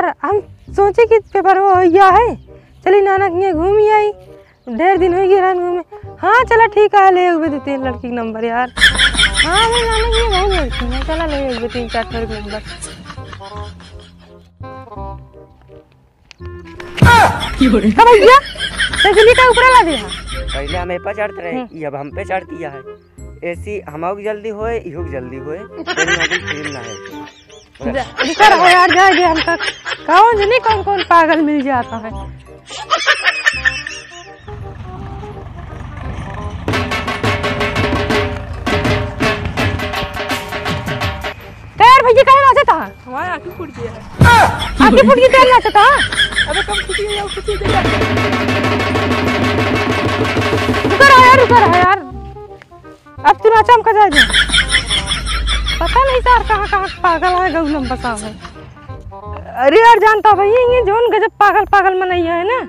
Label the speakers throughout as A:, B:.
A: यार हम सोचे कि पेपर वो हो गया है, चली नाना के घूम ही आई, ढेर दिन हो गया घूमे। हाँ चला ठीक है, ले हुए 2-3 लड़की का नंबर यार। हाँ मैं नाना के बहुत लड़की हूँ, चला ले हुए 3-4 लड़की नंबर। भैया बिजली का ऊपर ला दिया,
B: पहले हमें पे चढ़ते रहे, अब हम पे चढ़ दिया है। ऐसी हमारा जल्दी होए, इहो जल्दी होए, ना है
A: रुकर है यार, जाएंगे हम तक कौन जाने कौन कौन पागल मिल जाता है। यार भैया कहाँ नाचा था?
C: हमारे आँखें फूट गया है।
A: आँखें फूट गई क्या नाचा था?
C: अबे कम खुशी है, खुशी दे यार।
A: रुकर है यार, अब तू नाचा हम का जाएंगे। पता नहीं यार कहाँ कहाँ पागल है गौ लंबा साहब है। अरे यार जानता भैया ये जोन गजब पागल पागल मनैया है ना,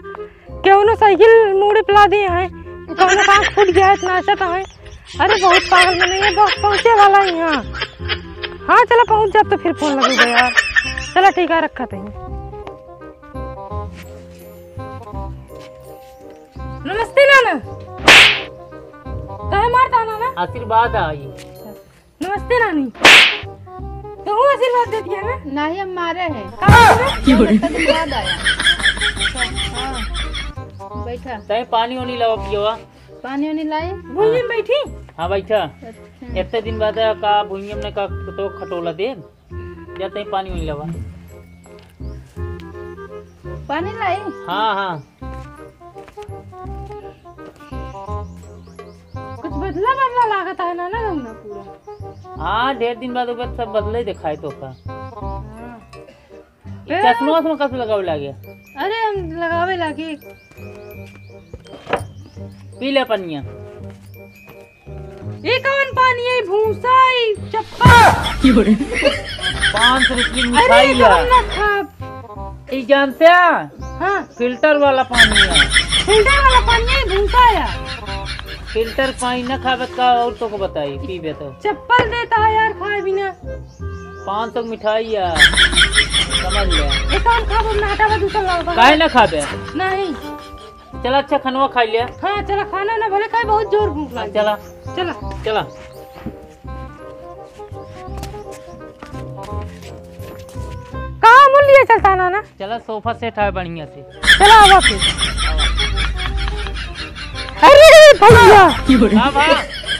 A: क्यों साइकिल मुड़े पिला दिए हैं, कौन आँख फूट गया है नाचा था है। अरे बहुत पागल मनैया, बस पहुँचे वाला है यहाँ। हाँ चला पहुँच जा तो फिर फोन लगेगा यार। चला ठीक है रखा थे। नमस्ते नाना। कहे मारता नाना?
D: आशीर्वाद आई।
A: नमस्ते नानी। तो हूँ आशीर्वाद दे दिया ना?
C: नहीं हम मारे हैं।
A: आशीर्वाद
C: आया। बैठा।
D: तय पानी वानी लाओ पियोवा।
C: पानी वानी लाई?
A: भूमि में बैठी?
D: हाँ बैठा। इतने दिन बाद का भूमि ने का तो खटोला दे जाते ही पानी वानी लावा।
C: पानी लाई?
D: हाँ हाँ।
A: कुछ बदला बदला लागत है ना ना पूरा।
D: हाँ ढेर दिन बाद सब बदले दिखाई तो का। चश्मा में कस लगावे लागे?
A: अरे हम लगावे लागे।
D: पी ले पनिया।
A: ये कौन पानी है? भूसा है चप्पा।
D: 500 रुपये मिठाई है। जानते हैं?
A: हाँ
D: फिल्टर वाला पानी है।
A: फिल्टर वाला पानी है भूसा है।
D: फिल्टर पानी न खावे का और तो को बताई पीबे तो।
A: चप्पल देता है यार खाए बिना।
D: 500 मिठाई है, समझ ले।
A: ये कौन खाबो ना हटावा दूसरा लाओ।
D: काहे न खाबे?
A: नहीं।
D: चला अच्छा खनवा खा लिया।
A: हाँ चला खाना ना भले खाए, बहुत जोर भूख लगी।
D: चला
A: चला
D: चला।
A: कहाँ मुल लिए चलता नाना?
D: चला सोफा सेट है बढ़िया से।
A: चला आवा फिर। अरे भैया
D: हाँ भाई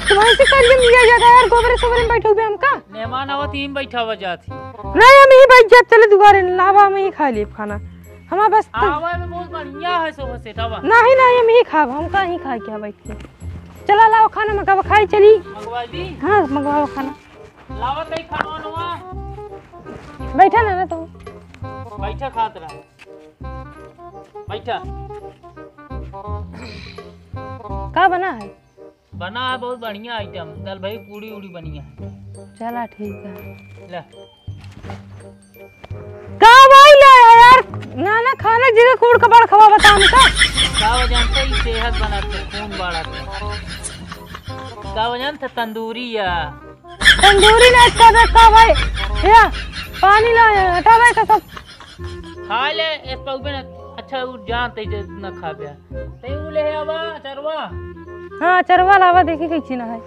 A: तुम्हारे से कल लिया जाता है यार, गोबरे सोबरे में बैठो बे हमका।
D: मेहमान आवा तीन बैठा हुआ जाती।
A: नहीं हम ही बैठ जाते, चले दुबारे लावा में ही खा लिए खाना हमारा बस।
D: आवा में बहुत बढ़िया है सोफा सेट आवा।
A: नहीं नहीं हम ही खाब, हम का ही खा क्या बैठ के। चला लाओ खाना मका खाई चली।
D: मंगवा दी?
A: हाँ मंगवाओ खाना।
D: लावा नहीं खानवा।
A: बैठा ना ना तुम।
D: बैठा खात रहा। बैठा।
A: का बना है?
D: बना है बहुत बढ़िया आइटम, दाल भाई पूरी उड़ी बढ़िया है।
A: चला ठीक है।
D: ले
A: का भाई लाया यार नाना खाना जगह कूड़ कबाड़ खवा बता हमका।
D: का वजन से ही सेहत बनाते, खून बढ़ाते। का वजन से तंदूरी या
A: तंदूरी ना कर का भाई या पानी लाया हटा भाई का सब
D: खा ले। इस पग में अच्छा जानते न खाबे ते उ ले आवा चरवा।
A: हाँ चरवा लावा देखी कैसी ना है।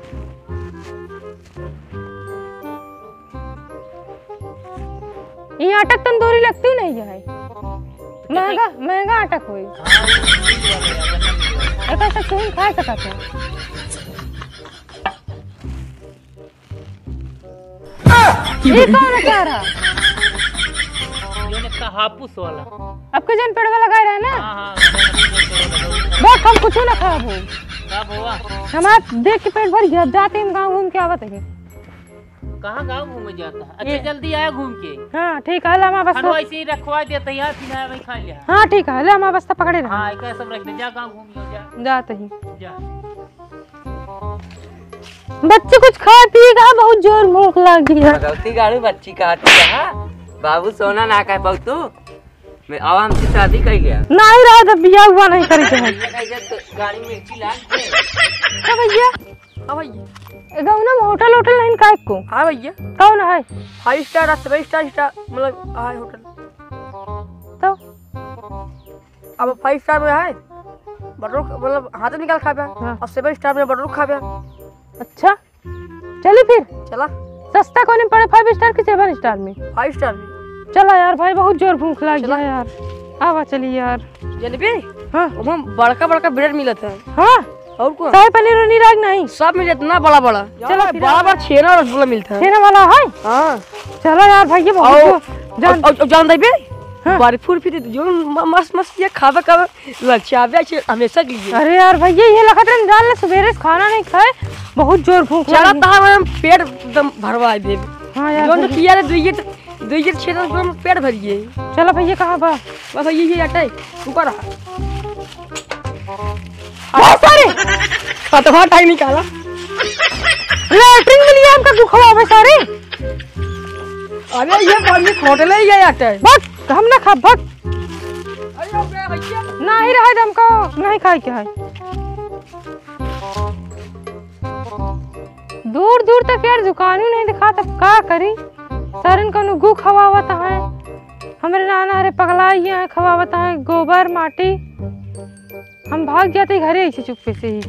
A: ये अटक तंदूरी लगती नहीं है, महंगा महंगा अटक हुई। एक ऐसा क्यों खा सकते हैं? ये कौन है क्या रहा?
D: ये ने का हापुस वाला
A: आपके जन पेड़ में लगाए रहे ना।
D: हाँ हाँ
A: बस हम कुछ ना खराब हो।
D: कब हुआ?
A: हमारा देख के पेट भर गया, जाते हम गाँव घूम के आवत है।
D: कहाँ गाँव घूमे जाता है? अच्छा जल्दी आया घूम के।
A: हाँ ठीक है हमारा बस
D: खाना ऐसे ही रखवा देते यार, फिर वही खा लिया।
A: हाँ ठीक है हमारा बस्ता पकड़े रहा।
D: हाँ एक सब रख दे, जा गाँव घूम लियो जा।
A: जाते ही
D: जा।
A: बच्चे कुछ खा पिएगा, बहुत जोर भूख लगी है।
B: गलती गाड़ू बच्ची कहती है बाबू सोना ना कह पाऊ तू। मैं आवाम से शादी कर गया
A: नहीं रहा जब बिया हुआ नहीं करे है।
B: गाड़ी में मिर्ची लाग
A: भैया
C: हाँ भैया।
A: गाँव में होटल होटल नहीं का को?
C: हाँ भैया।
A: कौन है?
C: 5 स्टार 7 स्टार मतलब हाँ होटल।
A: तो
E: अब 5 स्टार में है बटर मतलब हाथ में निकाल खा पे
A: हाँ।
E: अब 7 स्टार में बटर खा पे
A: अच्छा चली फिर
E: चला
A: सस्ता कौन पड़े 5 स्टार की 7 स्टार में
E: 5 स्टार में
A: चला यार भाई बहुत जोर भूख लग गया यार आवा चली यार
E: जलेबी
A: हाँ
E: वहाँ बड़का बड़का ब्रेड मिलत है
A: हाँ
E: और कौन
A: शाही पनीर और निराग नहीं
E: सब मिल जाता ना बड़ा बड़ा
A: चलो
E: बड़ा बड़ा छेना और रसगुल्ला मिलता है
A: छेना वाला है
E: हाँ
A: चलो यार भाई ये बहुत
E: जान दे बे
A: हाँ।
E: बर्फी फिर जो मस्त मस्त ये खावे खावे लचावे हमेशा के लिए
A: अरे यार भैया ये लगत रहा डाल सवेरे से खाना नहीं खाए बहुत जोर भूख
E: चला
A: लगी।
E: ता हम पेट एकदम भरवाए दे
A: हाँ यार
E: जो तो
A: भैया।
E: किया रे दुइये छेना में पेट भरिए
A: चलो भैया कहाँ बा
E: बस ये हटे ऊपर
A: बहुत सारे
E: खतवा टाइम निकाला
A: लैट्रिन में लिया हमका दुख हुआ सारे
E: अरे ये पानी होटल ही है हटे
A: बस हम ना खा बस
E: अरे भैया
A: नहीं रहा दम को नहीं खाए क्या है दूर दूर तक यार दुकान नहीं दिखा तब का करी सरन को नुगू खवावता है हमारे नाना अरे पगला है खवावता है गोबर माटी हम भाग जाते घरे ऐसे चुप्पे से ही